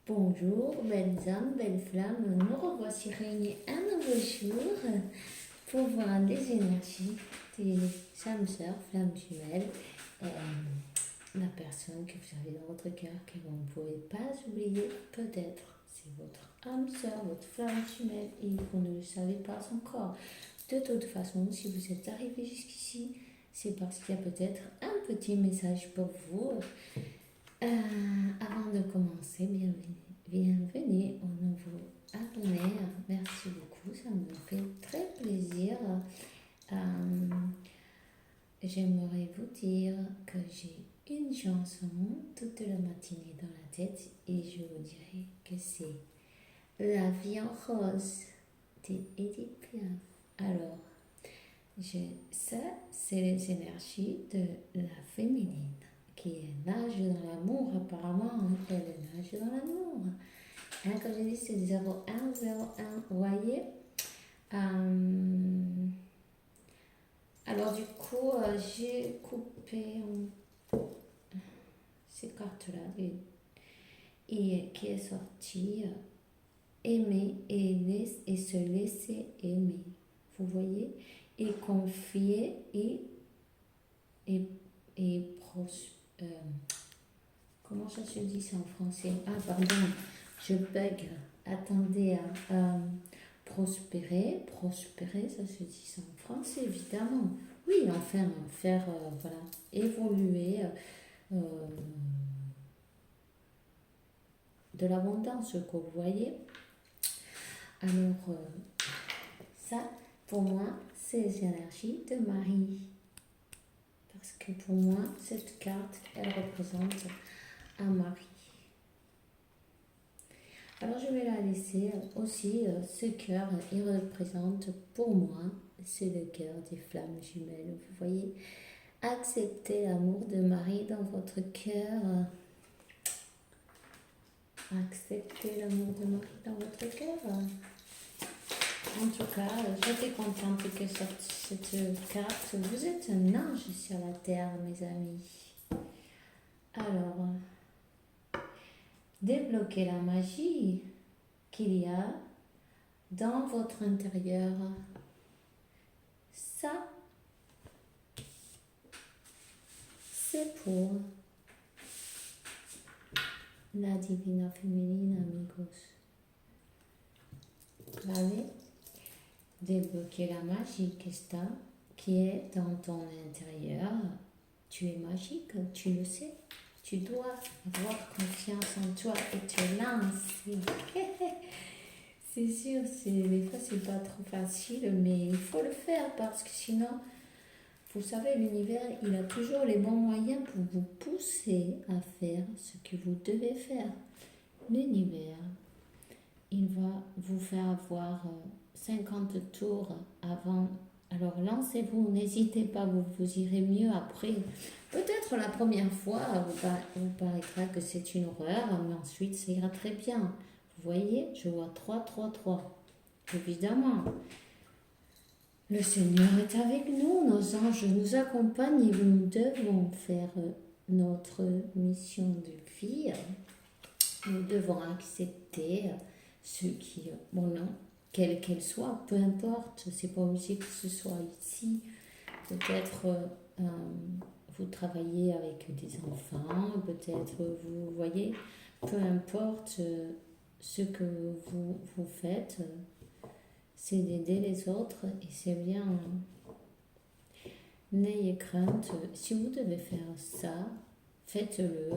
Bonjour, belles âmes, belles flammes, nous revoici réunis un nouveau jour pour voir les énergies des âmes sœurs, flammes jumelles, la personne que vous avez dans votre cœur que vous ne pouvez pas oublier, peut-être c'est votre âme sœur, votre flamme jumelle et vous ne le savez pas encore. De toute façon, si vous êtes arrivé jusqu'ici, c'est parce qu'il y a peut-être un petit message pour vous. Avant de commencer, bienvenue aux nouveaux abonnés. Merci beaucoup, ça me fait très plaisir. Euh, J'aimerais vous dire que j'ai une chanson toute la matinée dans la tête et je vous dirais que c'est La vie en rose d'Edith Piaf. Alors, ça, c'est les énergies de la féminine qui nage dans l'amour, apparemment, elle nage dans l'amour. Comme je dis, c'est 0101, vous voyez. Alors, du coup, j'ai coupé ces cartes-là et qui est sorti aimer et se laisser aimer. Vous voyez, et confier et comment ça se dit ça en français? Ah, pardon, je bug. Attendez, prospérer, ça se dit ça en français, évidemment. Oui, enfin, faire, voilà, évoluer de l'abondance, que vous voyez. Alors, ça, pour moi, c'est les énergies de Marie. Parce que pour moi, cette carte, elle représente un mari. Alors je vais la laisser aussi, ce cœur, il représente pour moi, c'est le cœur des flammes jumelles. Vous voyez, acceptez l'amour de Marie dans votre cœur. Acceptez l'amour de Marie dans votre cœur. En tout cas, j'étais contente que cette carte, vous êtes un ange sur la terre, mes amis. Alors, débloquez la magie qu'il y a dans votre intérieur. Ça, c'est pour la Divina Féminine, amigos. Allez, débloquer la magie qui est dans ton intérieur. Tu es magique, tu le sais. Tu dois avoir confiance en toi et te lancer. C'est sûr, des fois c'est pas trop facile, mais il faut le faire parce que sinon, vous savez, l'univers, il a toujours les bons moyens pour vous pousser à faire ce que vous devez faire. L'univers, il va vous faire avoir 50 tours avant. Alors lancez-vous, n'hésitez pas, vous irez mieux après. Peut-être la première fois, vous paraîtra que c'est une horreur, mais ensuite ça ira très bien. Vous voyez, je vois 3, 3, 3. Évidemment, le Seigneur est avec nous, nos anges nous accompagnent et nous devons faire notre mission de vie. Nous devons accepter ce qui, bon non, quelle qu'elle soit, peu importe, c'est pas obligé que ce soit ici. Peut-être vous travaillez avec des enfants, peut-être vous voyez, peu importe ce que vous faites, c'est d'aider les autres et c'est bien. N'ayez crainte, si vous devez faire ça, faites-le.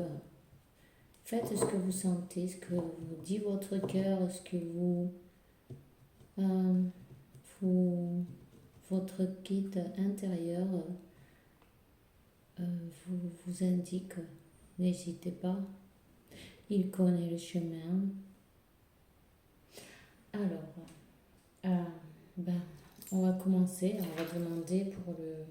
Faites ce que vous sentez, ce que vous dit votre cœur, ce que votre guide intérieur vous indique. N'hésitez pas, il connaît le chemin. Alors, on va commencer, on va demander pour le...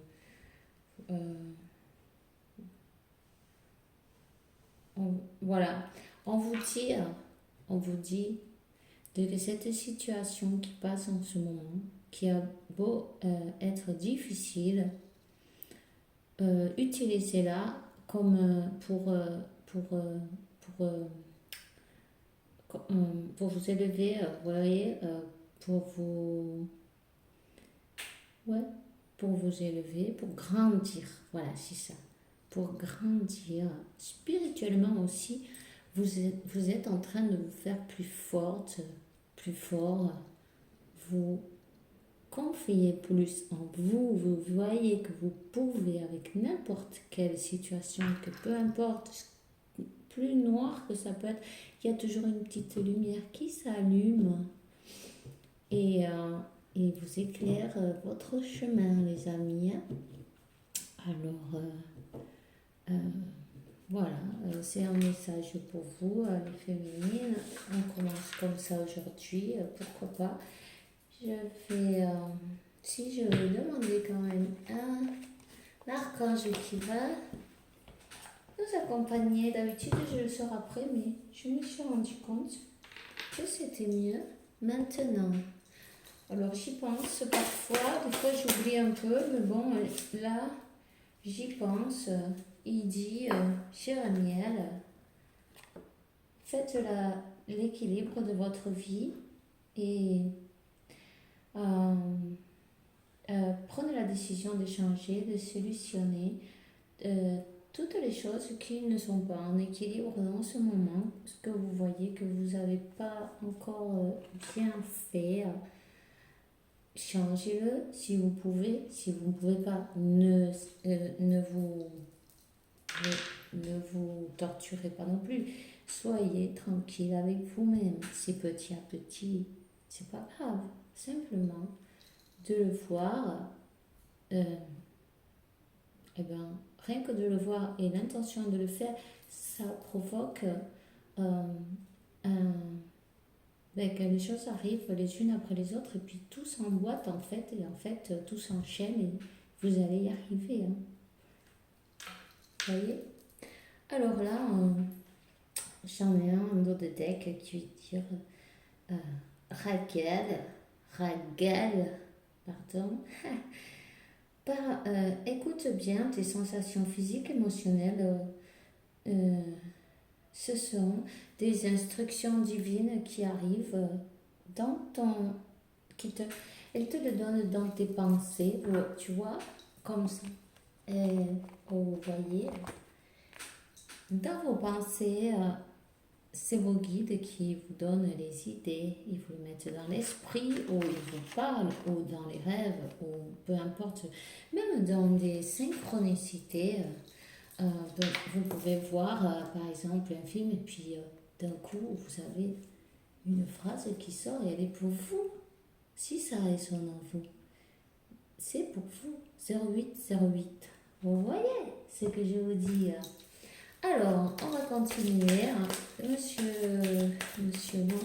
voilà, on vous dit de cette situation qui passe en ce moment, qui a beau être difficile, utilisez-la comme pour pour vous élever, vous voyez, ouais, pour vous élever, pour grandir. Voilà, c'est ça. Pour grandir spirituellement aussi, vous êtes en train de vous faire plus forte, plus fort. Vous confiez plus en vous. Vous voyez que vous pouvez, avec n'importe quelle situation, que peu importe, plus noir que ça peut être, il y a toujours une petite lumière qui s'allume et, et vous éclaire votre chemin, les amis. Alors, euh, voilà, c'est un message pour vous, les féminines. On commence comme ça aujourd'hui, pourquoi pas. Je vais, si je vais demander quand même un archange qui va nous accompagner. D'habitude, je le sors après, mais je me suis rendu compte que c'était mieux maintenant. Alors, j'y pense parfois, des fois j'oublie un peu, mais bon, là, j'y pense. Il dit, chère Miel, faites l'équilibre de votre vie et prenez la décision de changer, de solutionner toutes les choses qui ne sont pas en équilibre dans ce moment, ce que vous voyez que vous n'avez pas encore bien fait. Changez-le si vous pouvez. Si vous ne pouvez pas, ne vous torturez pas non plus. Soyez tranquille avec vous-même. C'est petit à petit. C'est pas grave. Simplement de le voir. Eh ben, rien que de le voir et l'intention de le faire, ça provoque que les choses arrivent les unes après les autres et puis tout s'emboîte en fait et en fait tout s'enchaîne et vous allez y arriver. Hein. Vous voyez? Alors là, j'en ai un autre deck qui veut dire Raguel, pardon. Écoute bien tes sensations physiques, émotionnelles. Ce sont des instructions divines qui arrivent dans ton... elles te le donnent dans tes pensées, tu vois, comme ça. Vous voyez, dans vos pensées, c'est vos guides qui vous donnent les idées, ils vous les mettent dans l'esprit, ou ils vous parlent, ou dans les rêves, ou peu importe, même dans des synchronicités. Donc vous pouvez voir par exemple un film et puis d'un coup vous avez une phrase qui sort et elle est pour vous. Si ça résonne en vous, c'est pour vous. 0808. Vous voyez ce que je vous dis. Alors, on va continuer. Monsieur, non,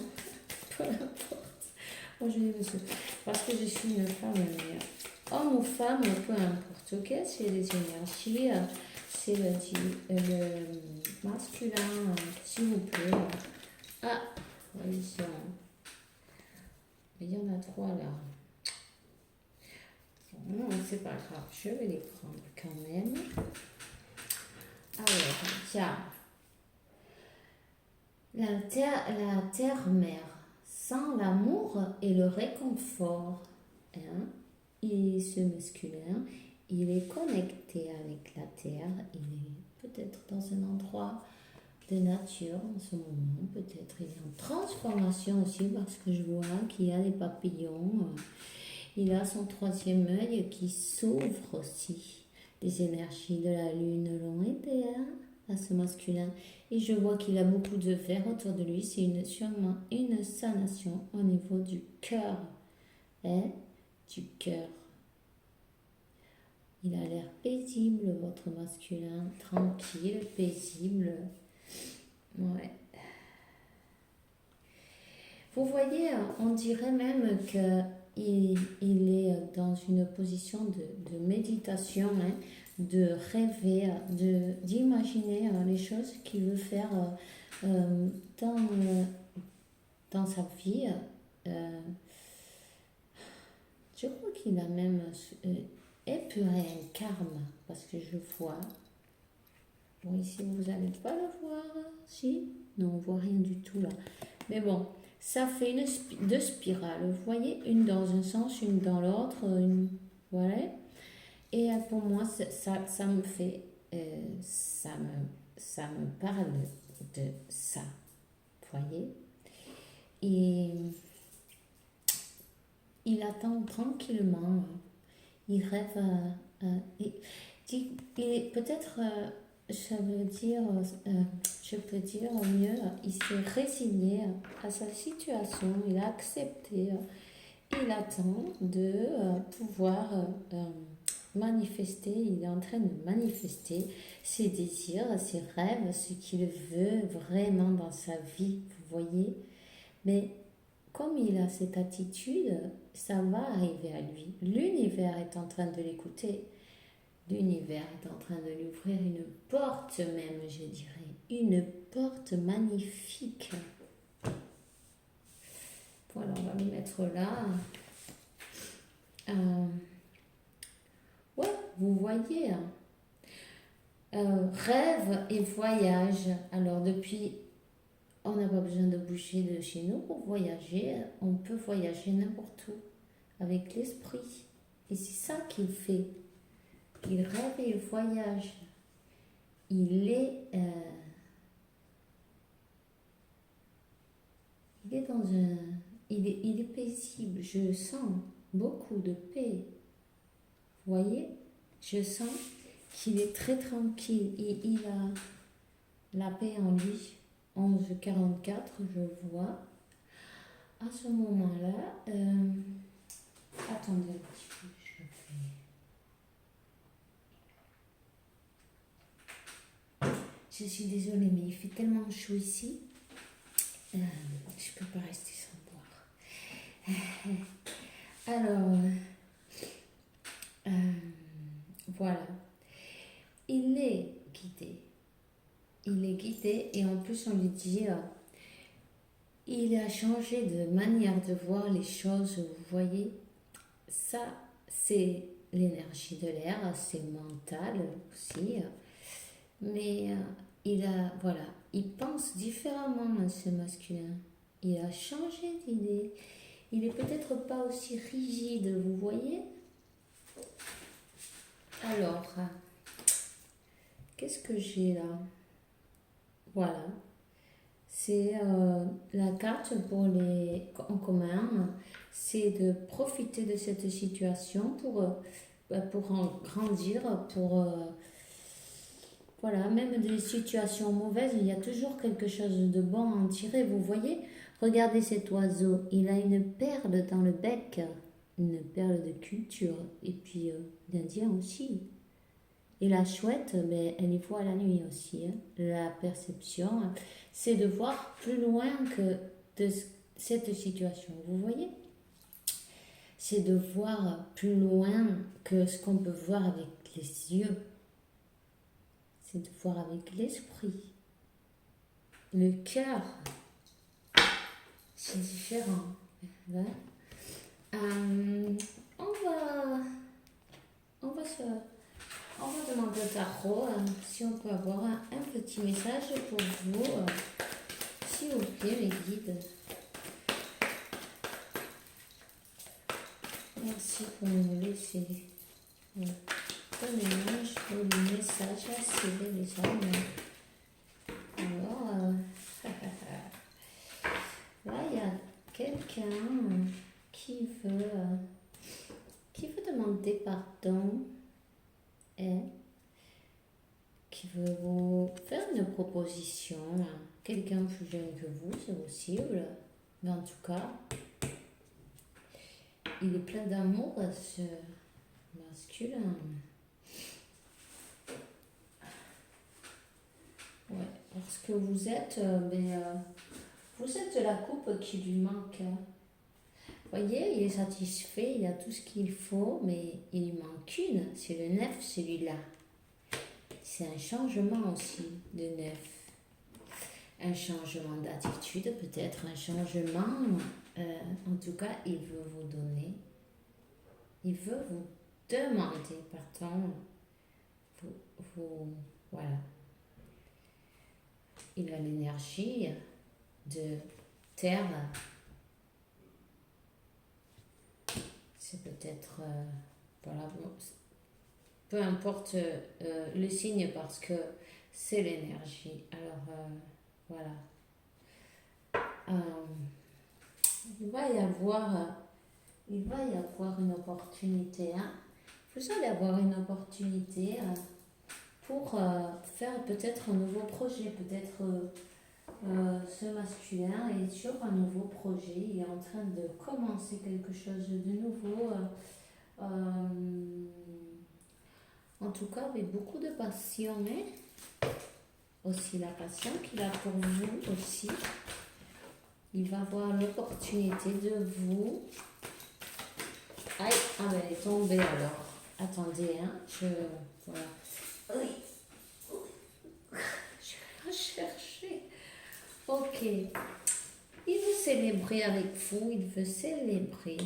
peu importe. Moi, je dis monsieur, parce que je suis une femme, mais homme ou femme, peu importe, ok? C'est les énergies, c'est le masculin, s'il vous plaît. Ah, ils sont... Il y en a 3 là. Bon, c'est pas grave, je vais les prendre quand même. Alors, tiens. La terre-mère, sans l'amour et le réconfort, hein, ce masculin, il est connecté avec la terre, il est peut-être dans un endroit de nature en ce moment, peut-être il est en transformation aussi parce que je vois qu'il y a des papillons, il a son 3e œil qui s'ouvre aussi. Les énergies de la lune l'ont aidé à ce masculin. Et je vois qu'il a beaucoup de verre autour de lui. C'est sûrement une sanation au niveau du cœur. Du cœur. Il a l'air paisible, votre masculin. Tranquille, paisible. Ouais. Vous voyez, on dirait même qu'il est dans une position de méditation, hein, de rêver, d'imaginer les choses qu'il veut faire dans sa vie. Je crois qu'il a même épuré un karma, parce que je vois. Bon, ici, vous n'allez pas le voir. Si? Non, on ne voit rien du tout là. Mais bon, ça fait deux spirales. Vous voyez, une dans un sens, une dans l'autre. Voilà. Et pour moi, ça me fait, ça me parle de ça. Vous voyez? Et il attend tranquillement. Il rêve peut-être, ça veut dire, je peux dire mieux, il s'est résigné à sa situation, il a accepté, il attend de pouvoir manifester, il est en train de manifester ses désirs, ses rêves, ce qu'il veut vraiment dans sa vie, vous voyez. Mais comme il a cette attitude, ça va arriver à lui. L'univers est en train de l'écouter. L'univers est en train de lui ouvrir une porte même, je dirais. Une porte magnifique. Voilà, on va le mettre là. Ouais, vous voyez. Rêve et voyage. Alors depuis, on n'a pas besoin de bouger de chez nous pour voyager. On peut voyager n'importe où avec l'esprit. Et c'est ça qu'il fait. Il rêve et il voyage. Il est dans un... Il est paisible. Je sens beaucoup de paix. Vous voyez? Je sens qu'il est très tranquille. Et il a la paix en lui. 11h44, je vois. À ce moment-là... attendez un petit peu. Je suis désolée, mais il fait tellement chaud ici. Je ne peux pas rester sans boire. Alors, voilà. Il est guidé. Il est guidé et en plus on lui dit, il a changé de manière de voir les choses, vous voyez. Ça, c'est l'énergie de l'air, c'est mental aussi. Mais voilà, il pense différemment, ce masculin. Il a changé d'idée. Il est peut-être pas aussi rigide, vous voyez. Alors, qu'est-ce que j'ai là? Voilà. C'est la carte pour les en commun. C'est de profiter de cette situation pour en grandir, pour... voilà, même des situations mauvaises, il y a toujours quelque chose de bon à en tirer. Vous voyez, regardez cet oiseau, il a une perle dans le bec, une perle de culture, et puis l'Indien aussi. Et la chouette, mais elle y voit la nuit aussi. Hein. La perception, c'est de voir plus loin que de cette situation. Vous voyez? C'est de voir plus loin que ce qu'on peut voir avec les yeux. C'est de voir avec l'esprit. Le cœur, c'est différent. Hein? On va demander au tarot si on peut avoir un petit message pour vous. S'il vous plaît, mes guides. Merci pour me laisser. Donnez-moi le message, c'est les hommes. Alors, là, il y a quelqu'un qui veut demander pardon et qui veut vous faire une proposition. Quelqu'un plus jeune que vous, c'est possible. Mais en tout cas, il est plein d'amour, ce masculin. Ouais, parce que vous êtes, vous êtes la coupe qui lui manque. Vous voyez, il est satisfait, il a tout ce qu'il faut, mais il lui manque une. C'est le 9, celui-là. C'est un changement aussi, de 9. Un changement d'attitude, peut-être un changement. En tout cas, il veut vous donner. Il veut vous demander pardon. Voilà. Il a l'énergie de terre, c'est peut-être, voilà, bon, peu importe le signe parce que c'est l'énergie. Alors, voilà. Il va y avoir une opportunité. Hein. Vous allez avoir une opportunité pour faire peut-être un nouveau projet. Peut-être ce masculin est sur un nouveau projet. Il est en train de commencer quelque chose de nouveau. En tout cas, avec beaucoup de passion. Hein. Aussi la passion qu'il a pour vous aussi. Il va avoir l'opportunité de vous... Aïe, ah ben elle est tombée alors. Attendez, hein, voilà. Oui. Je vais la chercher. Ok. Il veut célébrer avec vous, il veut célébrer,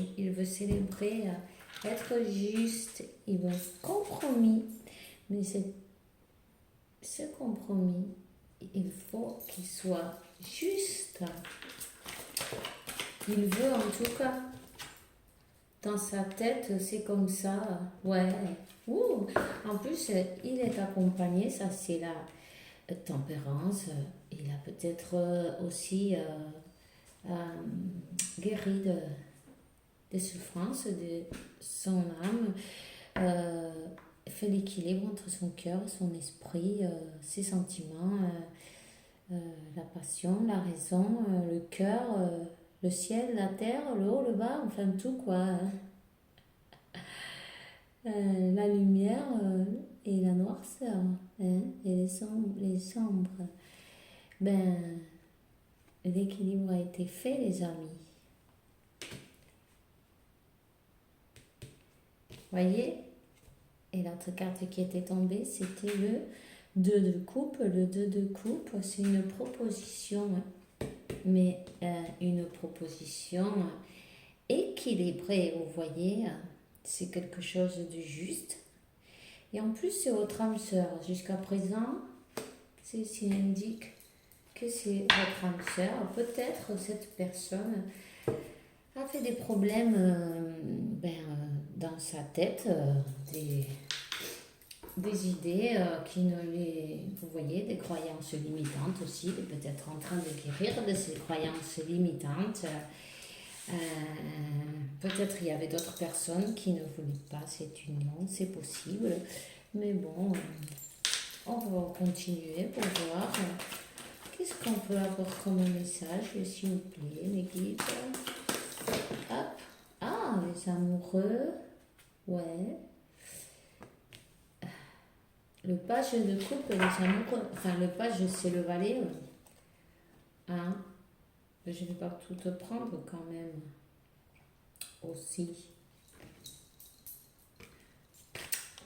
être juste, il veut compromis. Mais ce compromis, il faut qu'il soit juste. Il veut en tout cas, dans sa tête, c'est comme ça. Ouais. Ouh. En plus, il est accompagné, ça c'est la tempérance. Il a peut-être aussi guéri des souffrances de son âme, fait l'équilibre entre son cœur, son esprit, ses sentiments, la passion, la raison, le cœur, le ciel, la terre, le haut, le bas, enfin tout quoi. La lumière et la noirceur, hein, et les sombres. Ben, l'équilibre a été fait, les amis. Voyez? Et l'autre carte qui était tombée, c'était le 2 de coupe. Le 2 de coupe, c'est une proposition, mais une proposition équilibrée, vous voyez? C'est quelque chose de juste. Et en plus, c'est votre âme sœur. Jusqu'à présent, ceci indique que c'est votre âme sœur. Peut-être cette personne a fait des problèmes dans sa tête, des idées qui ne les... Vous voyez, des croyances limitantes aussi. Il est peut-être en train de guérir de ces croyances limitantes. Peut-être il y avait d'autres personnes qui ne voulaient pas cette union, c'est possible. Mais bon, on va continuer pour voir qu'est-ce qu'on peut avoir comme message, s'il vous plaît, les guides. Hop. Ah, les amoureux. Ouais. Le page de coupe et les amoureux. Enfin, le page, c'est le valet. Hein? Je ne vais pas tout te prendre quand même. Aussi.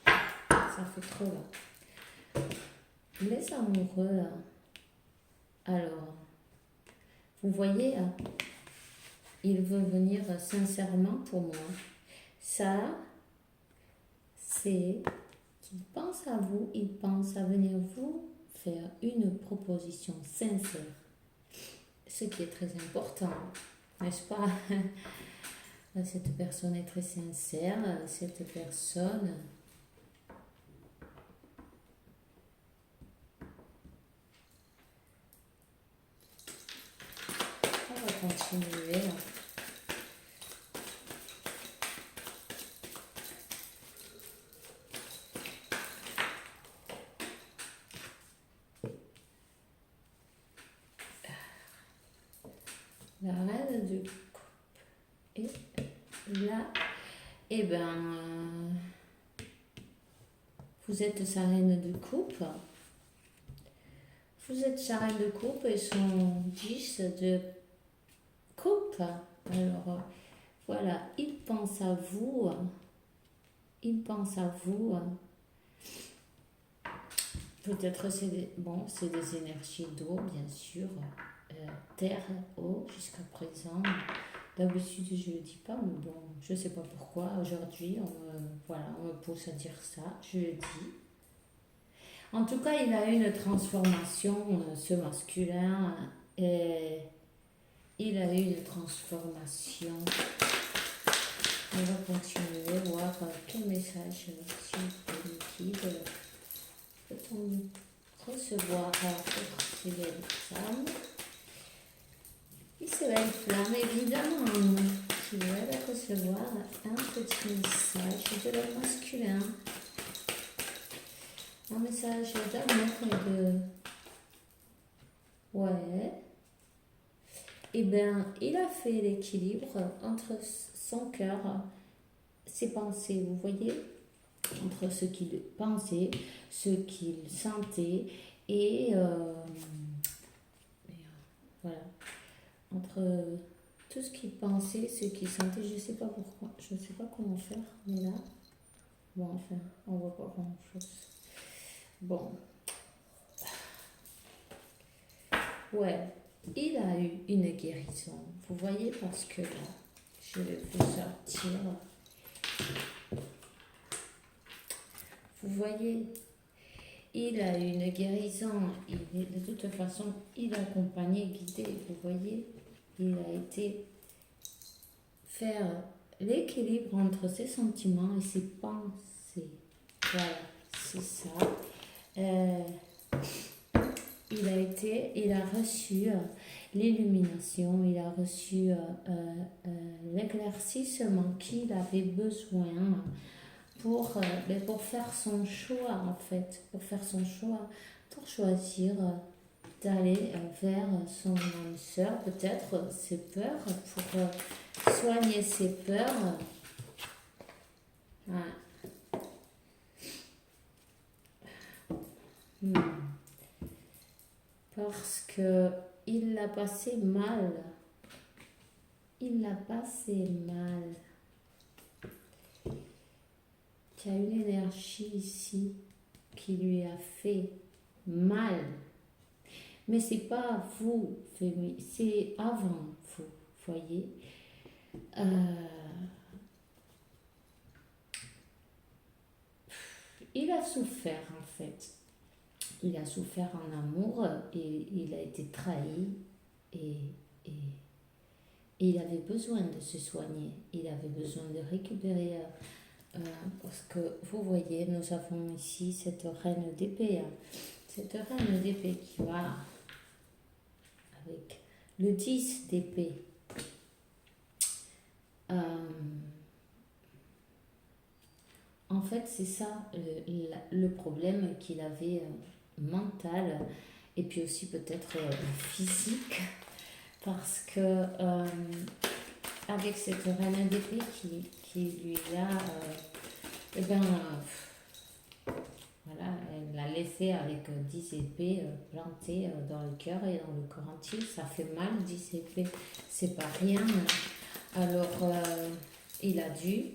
Ça fait trop là. Les amoureux. Alors, vous voyez, il veut venir sincèrement pour moi. Ça, c'est qu'il pense à vous, il pense à venir vous faire une proposition sincère. Ce qui est très important, n'est-ce pas? Cette personne est très sincère, cette personne... On va continuer. La reine de coupe. Et là, eh ben, vous êtes sa reine de coupe. Vous êtes sa reine de coupe et son 10 de coupe. Alors, voilà, il pense à vous. Il pense à vous. Peut-être c'est des énergies d'eau, bien sûr. Terre, eau, jusqu'à présent. D'habitude, je ne le dis pas, mais bon, je ne sais pas pourquoi. Aujourd'hui, on me pousse à dire ça, je le dis. En tout cas, il a eu une transformation, ce masculin. Et il a eu une transformation. On va continuer, voir quel message sur Nikki peut-on recevoir pour ces belles femmes. Et c'est une flamme, évidemment, qui va recevoir un petit message de leur masculin. Un message d'amour et de... Ouais. Eh bien, il a fait l'équilibre entre son cœur, ses pensées, vous voyez, entre ce qu'il pensait, ce qu'il sentait et voilà, entre tout ce qu'il pensait, ce qu'il sentait, je ne sais pas pourquoi, je ne sais pas comment faire, mais là, bon, enfin, on voit pas grand chose. Bon, ouais, il a eu une guérison, vous voyez, parce que là, je vais vous sortir. Vous voyez, il a eu une guérison, de toute façon, il a accompagné, guidé, vous voyez, il a été faire l'équilibre entre ses sentiments et ses pensées. Voilà, c'est ça. Il a reçu l'illumination, il a reçu l'éclaircissement qu'il avait besoin pour faire son choix, en fait, pour choisir d'aller vers son âme sœur, peut-être ses peurs, pour soigner ses peurs. Ouais. Parce que il l'a passé mal. Il l'a passé mal. Il y a une énergie ici qui lui a fait mal. Mais c'est pas vous, c'est avant vous, voyez. Il a souffert en fait. Il a souffert en amour et il a été trahi et il avait besoin de se soigner. Il avait besoin de récupérer parce que vous voyez, nous avons ici cette reine d'épée. Cette reine d'épée qui va avec le 10 d'épée. En fait, c'est ça le problème qu'il avait mental et puis aussi peut-être physique, parce que avec cette reine d'épée qui lui a voilà, elle l'a laissé avec 10 épées plantées dans le cœur et dans le corps entier. Ça fait mal, 10 épées, c'est pas rien. Alors, il a dû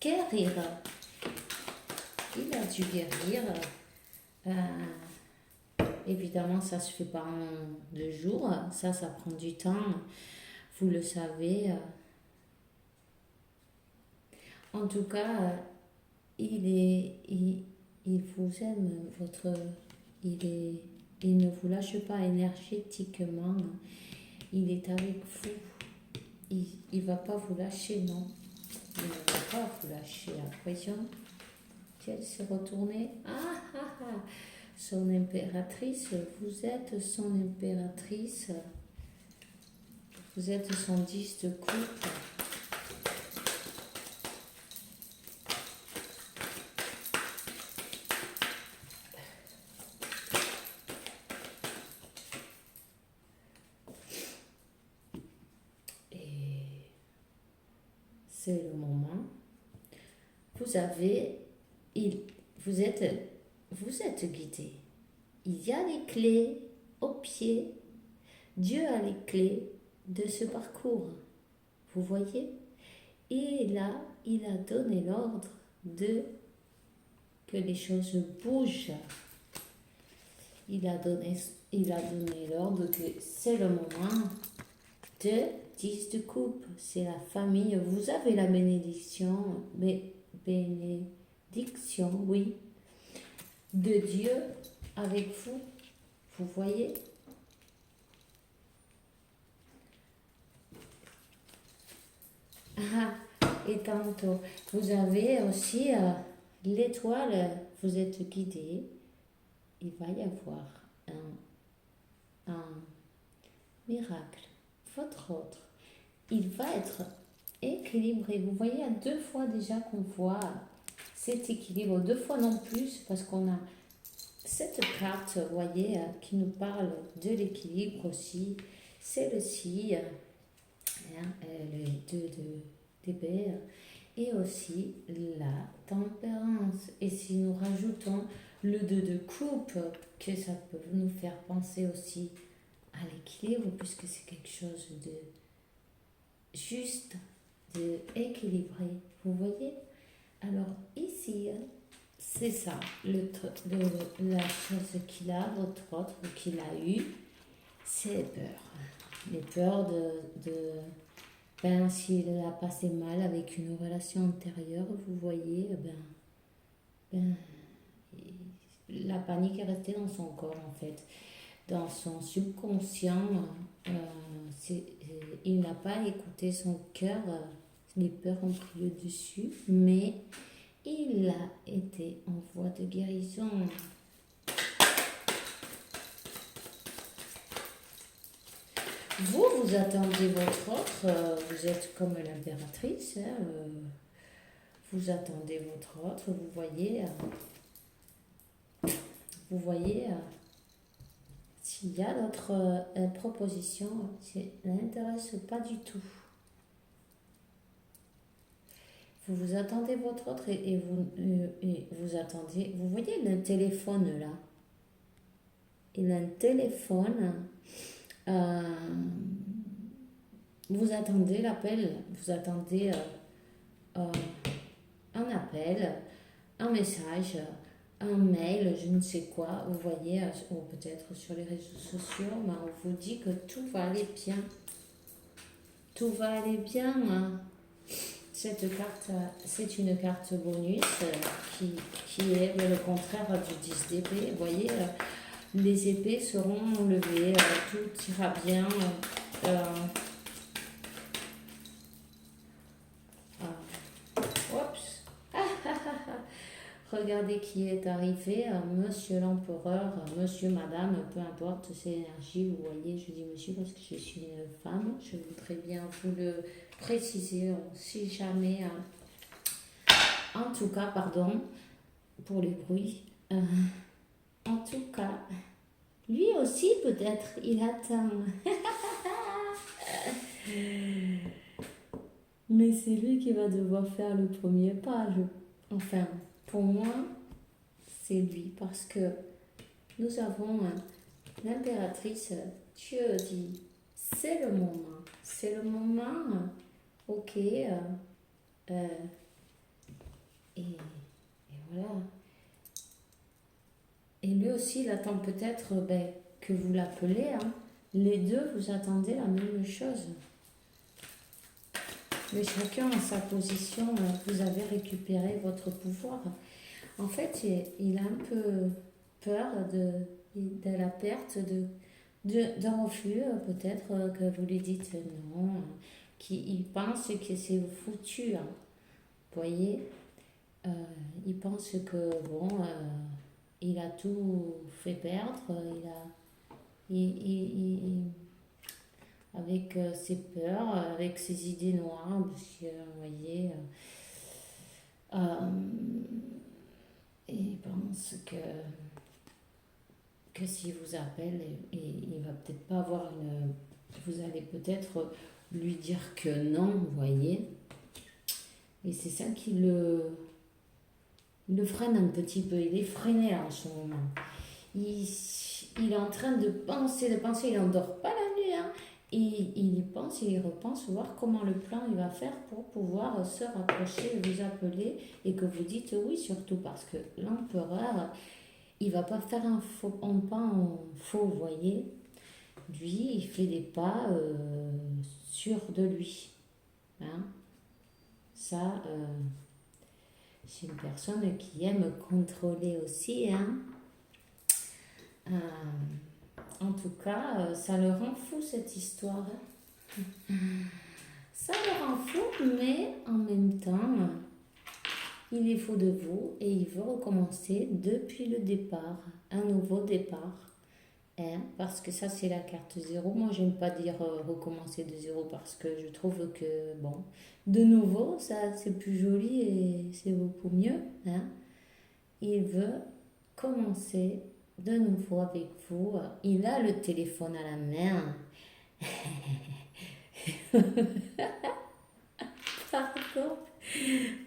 guérir. Il a dû guérir. Évidemment, ça se fait pas en 2 jours. Ça prend du temps. Vous le savez. En tout cas, il vous aime, il ne vous lâche pas énergétiquement. Il est avec vous. Il va pas vous lâcher, non. Il ne va pas vous lâcher. À présent, qu'elle s'est retournée. Son impératrice, vous êtes son impératrice. Vous êtes son 10 de coupe. C'est le moment. Vous êtes guidé. Il y a les clés au pied. Dieu a les clés de ce parcours. Vous voyez? Et là, il a donné l'ordre que les choses bougent. Il a donné l'ordre que c'est le moment de 10 de coupe. C'est la famille. Vous avez la bénédiction, oui, de Dieu avec vous. Vous voyez? Ah, et tantôt, vous avez aussi l'étoile, vous êtes guidé, il va y avoir un miracle. Votre autre, il va être équilibré. Vous voyez, il y a 2 fois déjà qu'on voit cet équilibre. 2 fois non plus, parce qu'on a cette carte, vous voyez, qui nous parle de l'équilibre aussi. C'est le si, le 2 d'épée, et aussi la tempérance. Et si nous rajoutons le 2 de coupe, que ça peut nous faire penser aussi à l'équilibre, puisque c'est quelque chose de juste, de équilibré. Vous voyez? Alors ici, c'est ça, la chose qu'il a, votre autre, ou qu'il a eu, c'est les peurs. Les peurs ben, s'il a passé mal avec une relation antérieure, vous voyez, ben, la panique est restée dans son corps en fait. Dans son subconscient, euh, il n'a pas écouté son cœur, les peurs ont pris le dessus, mais il a été en voie de guérison. Vous attendez votre autre, vous êtes comme l'impératrice, vous attendez votre autre, vous voyez s'il y a d'autres propositions, ça n'intéresse pas du tout. Vous attendez votre autre et vous attendez, vous voyez le téléphone là, il a un téléphone. Vous attendez l'appel, vous attendez un appel, un message, un mail, je ne sais quoi, vous voyez, ou peut-être sur les réseaux sociaux, mais on vous dit que tout va aller bien. Tout va aller bien. Cette carte, c'est une carte bonus qui est le contraire du 10 d'épée. Vous voyez, les épées seront levées, tout ira bien. Oups. Regardez qui est arrivé, monsieur l'empereur, monsieur, madame, peu importe, c'est l'énergie, vous voyez, je dis monsieur parce que je suis une femme, je voudrais bien vous le préciser, si jamais, en tout cas, pardon, pour les bruits, en tout cas, lui aussi peut-être, il attend. Mais c'est lui qui va devoir faire le premier pas, enfin, pour moi, c'est lui, parce que nous avons l'impératrice, Dieu dit, c'est le moment, ok, et voilà. Et lui aussi, il attend peut-être que vous l'appelez, les deux, vous attendez la même chose. Mais chacun a sa position, vous avez récupéré votre pouvoir. En fait, il a un peu peur de la perte, d'un refus, peut-être que vous lui dites non, qu'il pense que c'est foutu. Vous voyez, il pense que, bon, il a tout fait perdre, avec ses peurs, avec ses idées noires, parce que, vous voyez, il pense que s'il vous appelle, il va peut-être pas avoir une... Vous allez peut-être lui dire que non, vous voyez. Et c'est ça qui le freine un petit peu. Il est freiné en ce moment. Il est en train de penser, il n'endort pas la nuit. Il y pense, il y repense, voir comment le plan il va faire pour pouvoir se rapprocher, vous appeler et que vous dites oui, surtout parce que l'empereur, il va pas faire un pas en faux, vous voyez. Lui, il fait des pas sûrs de lui. Ça, c'est une personne qui aime contrôler aussi. En tout cas, ça le rend fou cette histoire. Ça le rend fou, mais en même temps, il est fou de vous et il veut recommencer depuis le départ, un nouveau départ. Hein, parce que ça, c'est la carte zéro. Moi, j'aime pas dire recommencer de zéro parce que je trouve que, bon, de nouveau, ça, c'est plus joli et c'est beaucoup mieux. Hein. Il veut commencer de nouveau avec vous. Il a le téléphone à la main. Pardon.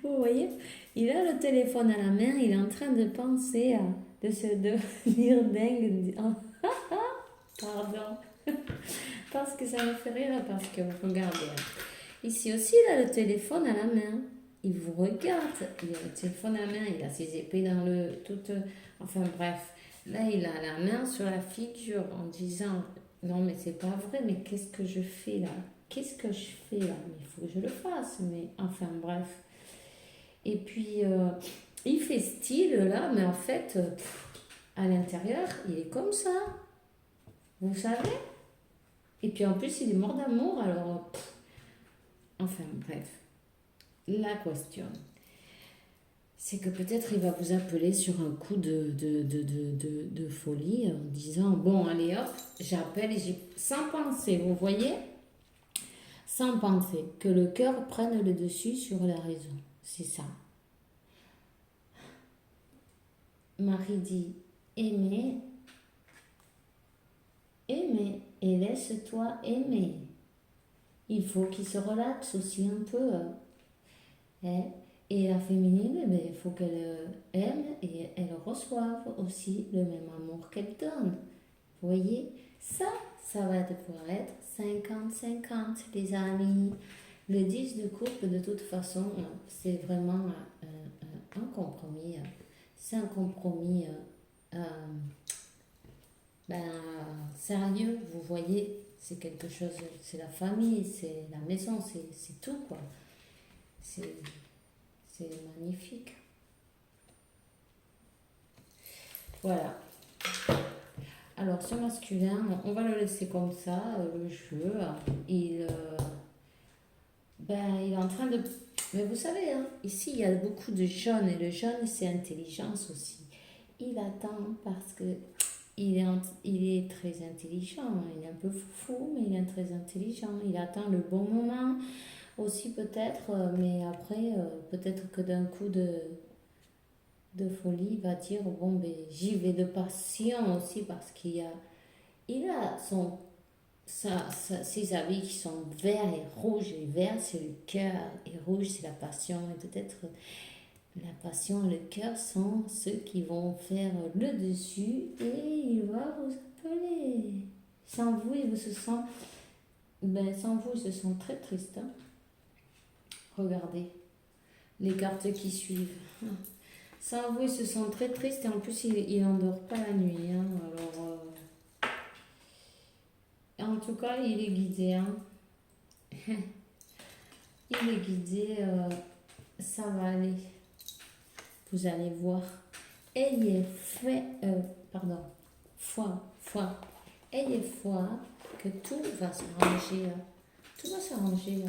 Vous voyez, il a le téléphone à la main, il est en train de penser de se devenir dingue. Pardon. Parce que ça me fait rire, parce que regardez. Ici aussi, il a le téléphone à la main. Il vous regarde. Il a le téléphone à la main. Il a ses épées dans le... enfin bref. Là, il a la main sur la figure en disant... Non, mais c'est pas vrai. Mais qu'est-ce que je fais là? Qu'est-ce que je fais là? Mais il faut que je le fasse. Mais enfin bref. Et puis, il fait style là. Mais en fait, à l'intérieur, il est comme ça. Vous savez? Et puis en plus, il est mort d'amour. Alors... Enfin bref. La question, c'est que peut-être il va vous appeler sur un coup de folie en disant, bon, allez hop, j'appelle et sans penser, vous voyez, sans penser, que le cœur prenne le dessus sur la raison. C'est ça. Marie dit, aimer, aimer, et laisse-toi aimer. Il faut qu'il se relaxe aussi un peu. Hein. Et la féminine, il faut qu'elle aime et elle reçoive aussi le même amour qu'elle donne. Vous voyez, ça va devoir être 50-50, les amis. Le 10 de couple, de toute façon, c'est vraiment un compromis. C'est un compromis sérieux, vous voyez. C'est quelque chose, c'est la famille, c'est la maison, c'est tout, quoi. C'est magnifique. Voilà. Alors, ce masculin, on va le laisser comme ça, le jeu. Il, il est en train de... Mais vous savez, hein, ici, il y a beaucoup de jeunes, et le jeune, c'est intelligence aussi. Il attend parce que il est très intelligent. Il est un peu fou, mais il est très intelligent. Il attend le bon moment aussi peut-être, mais après, peut-être que d'un coup de folie, il va dire, bon, ben, j'y vais de passion aussi parce il a ses habits qui sont verts et rouges. Et vert, c'est le cœur, et rouge, c'est la passion. Et peut-être la passion et le cœur sont ceux qui vont faire le dessus et il va vous appeler. Sans vous, il se sent, sans vous, il se sent très triste. Hein. Regardez les cartes qui suivent. Sans vous, il se sent très triste et en plus, il n'endort pas la nuit. Hein. Alors, en tout cas, il est guidé. Hein. Il est guidé. Ça va aller. Vous allez voir. Ayez foi. Ayez foi que tout va s'arranger. Tout va s'arranger.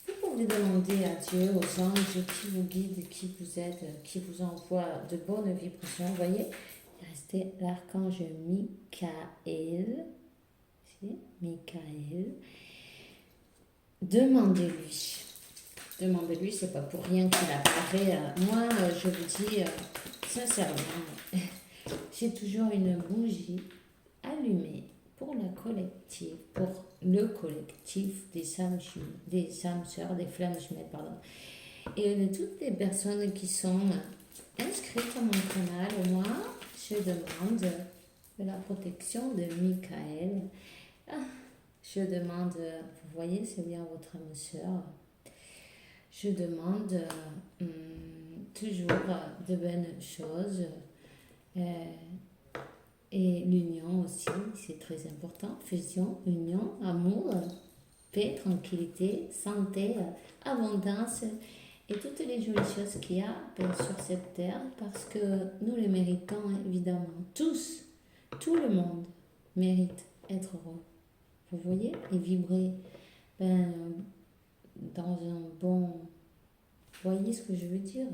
Vous pouvez demander à Dieu, aux anges qui vous guident, qui vous aident, qui vous envoient de bonnes vibrations. Vous voyez, il restait l'archange Michael. Michael. Demandez-lui. Demandez-lui, c'est pas pour rien qu'il apparaît. Moi, je vous dis sincèrement, j'ai toujours une bougie allumée pour le collectif des âmes sœurs, des flammes jumelles, pardon. Et de toutes les personnes qui sont inscrites à mon canal, moi, je demande de la protection de Michael. Je demande, vous voyez, c'est bien votre âme sœur. Je demande toujours de bonnes choses. Et l'union aussi, c'est très important. Fusion, union, amour, paix, tranquillité, santé, abondance et toutes les jolies choses qu'il y a sur cette terre parce que nous les méritons évidemment. Tous, tout le monde mérite être heureux. Vous voyez, et vibrer dans un bon... Voyez ce que je veux dire?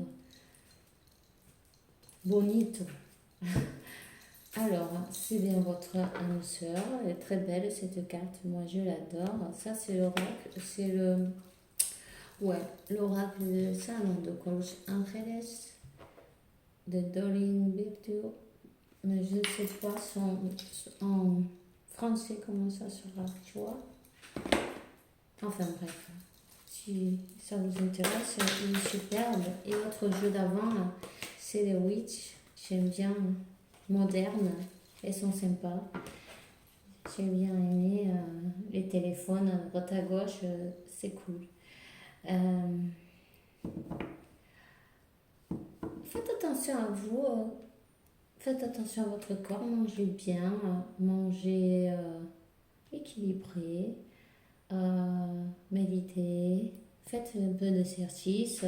Bonito. Alors, c'est bien votre âme sœur. Elle est très belle cette carte. Moi, je l'adore. Ça, c'est l'oracle. C'est le... Ouais, l'oracle de Salon de Los Angeles de Doreen Virtue. Mais je ne sais pas en français comment ça sera, tu vois. Enfin bref, si ça vous intéresse, il est superbe. Et l'autre jeu d'avant, c'est les Witch. J'aime bien, moderne. Elles sont sympas. J'ai bien aimé les téléphones à droite à gauche, c'est cool. Faites attention à vous, faites attention à votre corps, mangez bien, mangez équilibré, méditez, faites un peu d'exercice.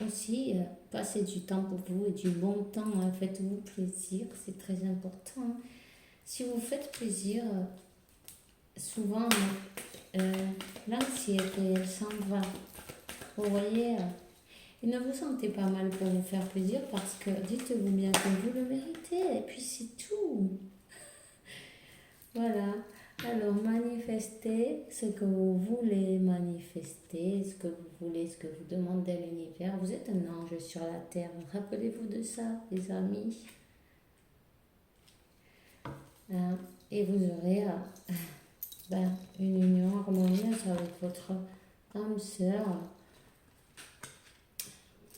Aussi, passez du temps pour vous et du bon temps, faites-vous plaisir, c'est très important. Si vous faites plaisir, souvent l'anxiété, elle s'en va. Vous voyez, et ne vous sentez pas mal pour vous faire plaisir parce que dites-vous bien que vous le méritez et puis c'est tout. Voilà. Alors manifestez ce que vous voulez manifester, ce que vous voulez, ce que vous demandez à l'univers. Vous êtes un ange sur la terre. Rappelez-vous de ça, les amis. Et vous aurez une union harmonieuse avec votre âme sœur.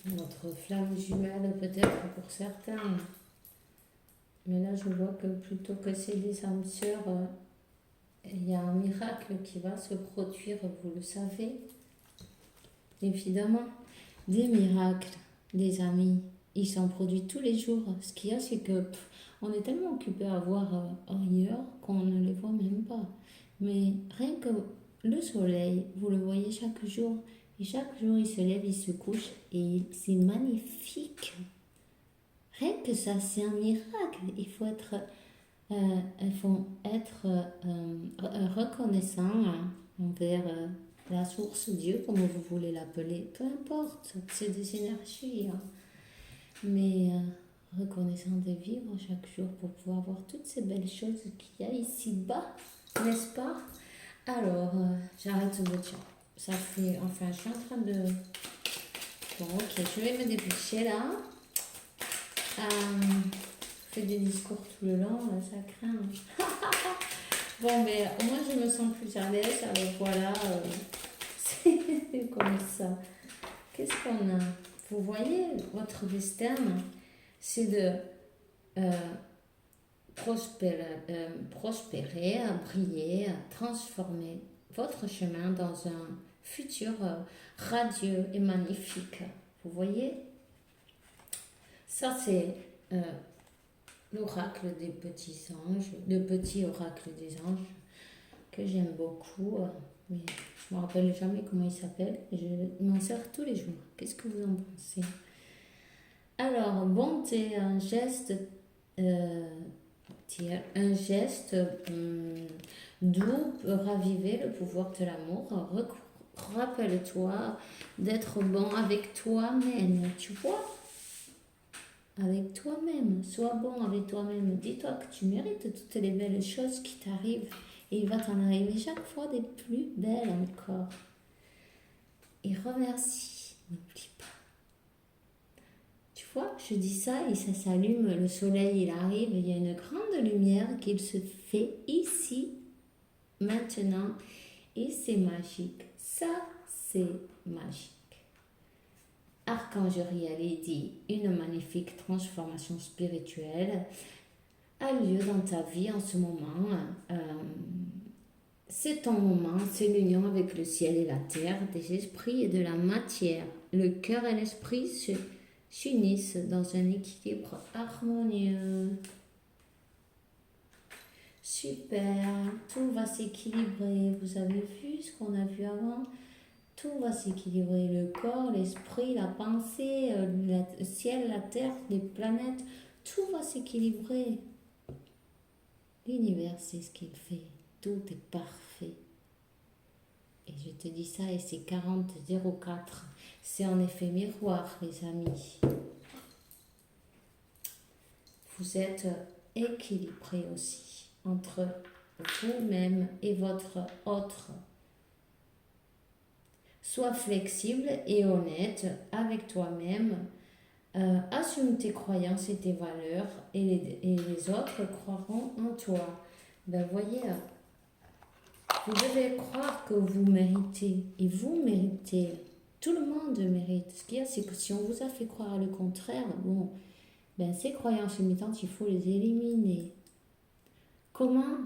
Votre flamme jumelle peut-être pour certains. Mais là, je vois que plutôt que c'est des âmes sœurs, il y a un miracle qui va se produire, vous le savez. Évidemment, des miracles, les amis, ils s'en produisent tous les jours. Ce qu'il y a, c'est que on est tellement occupé à voir ailleurs qu'on ne les voit même pas. Mais rien que le soleil, vous le voyez chaque jour. Et chaque jour, il se lève, il se couche. Et c'est magnifique. Rien que ça, c'est un miracle. Il faut être reconnaissant envers la source, Dieu, comme vous voulez l'appeler. Peu importe, c'est des énergies. Mais reconnaissant de vivre chaque jour pour pouvoir voir toutes ces belles choses qu'il y a ici-bas, n'est-ce pas? Alors, j'arrête le chat. Ça fait... Enfin, je suis en train de... Bon, ok, je vais me dépêcher là. Je fais des discours tout le long, ça craint. Bon, mais au moins je me sens plus à l'aise. Alors voilà, c'est comme ça. Qu'est-ce qu'on a? Vous voyez, votre destin, c'est de prospérer, à briller, à transformer votre chemin dans un futur radieux et magnifique. Vous voyez? Ça, c'est l'oracle des petits anges, le petit oracle des anges, que j'aime beaucoup. Mais je ne me rappelle jamais comment il s'appelle. Je m'en sers tous les jours. Qu'est-ce que vous en pensez? Alors, bonté, un geste doux peut raviver le pouvoir de l'amour. Rappelle-toi d'être bon avec toi-même, tu vois? Avec toi-même, sois bon avec toi-même. Dis-toi que tu mérites toutes les belles choses qui t'arrivent. Et il va t'en arriver chaque fois des plus belles encore. Et remercie, n'oublie pas. Tu vois, je dis ça et ça s'allume, le soleil il arrive, il y a une grande lumière qui se fait ici, maintenant, et c'est magique. Ça, c'est magique. Archange Uriel dit, une magnifique transformation spirituelle a lieu dans ta vie en ce moment. C'est ton moment, c'est l'union avec le ciel et la terre, des esprits et de la matière. Le cœur et l'esprit s'unissent dans un équilibre harmonieux. Super, tout va s'équilibrer. Vous avez vu ce qu'on a vu avant? Tout va s'équilibrer, le corps, l'esprit, la pensée, le ciel, la terre, les planètes, tout va s'équilibrer. L'univers, c'est ce qu'il fait. Tout est parfait. Et je te dis ça et c'est 40,04. C'est en effet miroir, les amis. Vous êtes équilibré aussi entre vous-même et votre autre. Sois flexible et honnête avec toi-même. Assume tes croyances et tes valeurs et les autres croiront en toi. Ben voyez, vous devez croire que vous méritez et vous méritez. Tout le monde mérite. Ce qu'il y a, c'est que si on vous a fait croire le contraire, bon, ben ces croyances limitantes, il faut les éliminer. Comment?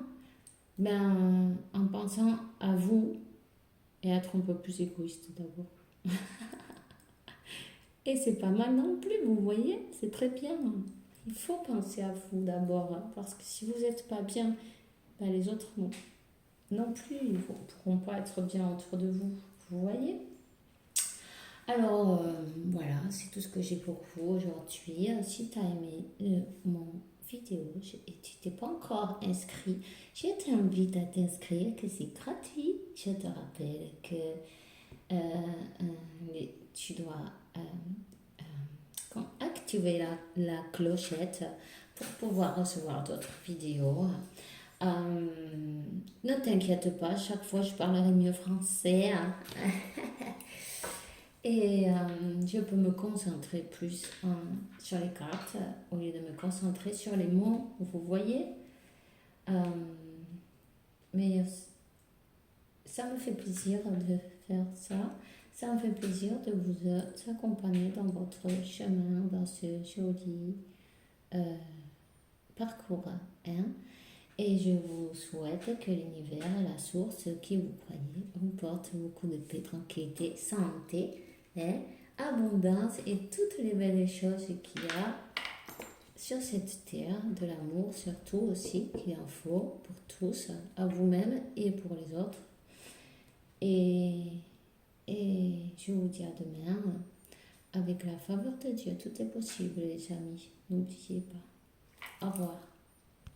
Ben en pensant à vous et être un peu plus égoïste d'abord. Et c'est pas mal non plus, vous voyez, c'est très bien. Il faut penser à vous d'abord, parce que si vous n'êtes pas bien, ben les autres non plus, ils ne pourront pas être bien autour de vous, vous voyez. Alors voilà, c'est tout ce que j'ai pour vous aujourd'hui. Si tu as aimé mon vidéo et tu t'es pas encore inscrit, je t'invite à t'inscrire, que c'est gratuit. Je te rappelle que tu dois activer la clochette pour pouvoir recevoir d'autres vidéos. Ne t'inquiète pas, chaque fois je parlerai mieux français. Et je peux me concentrer plus sur les cartes au lieu de me concentrer sur les mots, vous voyez. Mais ça me fait plaisir de faire ça. Ça me fait plaisir de vous accompagner dans votre chemin, dans ce joli parcours. Hein. Et je vous souhaite que l'univers, la source qui vous croyez, vous porte beaucoup de paix, tranquillité, santé, abondance et toutes les belles choses qu'il y a sur cette terre, de l'amour surtout aussi, qu'il en faut pour tous, à vous-même et pour les autres. Et je vous dis à demain. Avec la faveur de Dieu, tout est possible, les amis. N'oubliez pas. Au revoir.